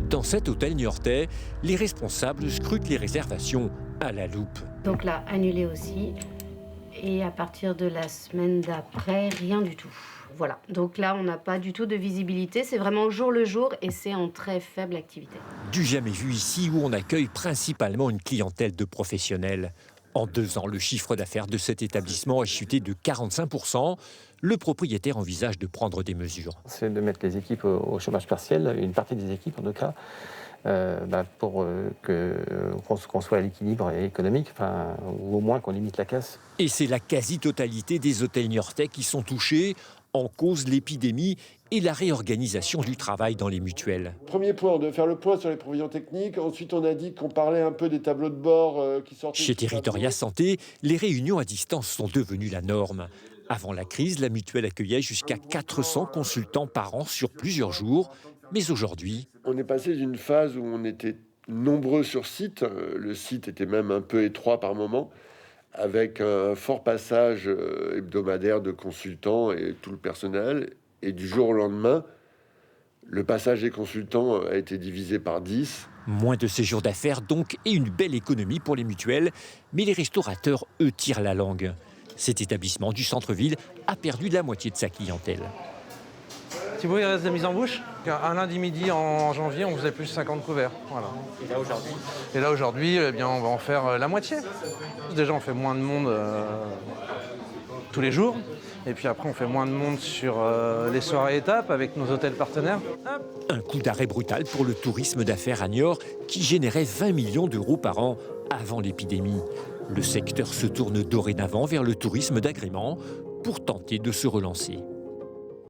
Dans cet hôtel niortais, les responsables scrutent les réservations à la loupe. Donc là, annulé aussi. Et à partir de la semaine d'après, rien du tout. Voilà. Donc là, on n'a pas du tout de visibilité. C'est vraiment jour le jour et c'est en très faible activité. Du jamais vu ici où on accueille principalement une clientèle de professionnels. En 2 ans, le chiffre d'affaires de cet établissement a chuté de 45%. Le propriétaire envisage de prendre des mesures. C'est de mettre les équipes au chômage partiel, une partie des équipes en tout cas, pour qu'on soit à l'équilibre économique, ou au moins qu'on limite la casse. Et c'est la quasi-totalité des hôtels niortais qui sont touchés, en cause l'épidémie et la réorganisation du travail dans les mutuelles. Premier point, on devait faire le point sur les provisions techniques. Ensuite, on a dit qu'on parlait un peu des tableaux de bord qui sortaient. Chez Territoria Santé, les réunions à distance sont devenues la norme. Avant la crise, la mutuelle accueillait jusqu'à 400 consultants par an sur plusieurs jours. Mais aujourd'hui, on est passé d'une phase où on était nombreux sur site. Le site était même un peu étroit par moment, avec un fort passage hebdomadaire de consultants et tout le personnel. Et du jour au lendemain, le passage des consultants a été divisé par 10. Moins de séjours d'affaires donc et une belle économie pour les mutuelles. Mais les restaurateurs, eux, tirent la langue. Cet établissement du centre-ville a perdu la moitié de sa clientèle. Thibaut, il reste de la mise en bouche. Un lundi midi en janvier, on faisait plus de 50 couverts. Voilà. Et là aujourd'hui, eh bien, on va en faire la moitié. Déjà, on fait moins de monde tous les jours. Et puis après, on fait moins de monde sur les soirées étapes avec nos hôtels partenaires. Un coup d'arrêt brutal pour le tourisme d'affaires à Niort qui générait 20 millions d'euros par an avant l'épidémie. Le secteur se tourne dorénavant vers le tourisme d'agrément pour tenter de se relancer.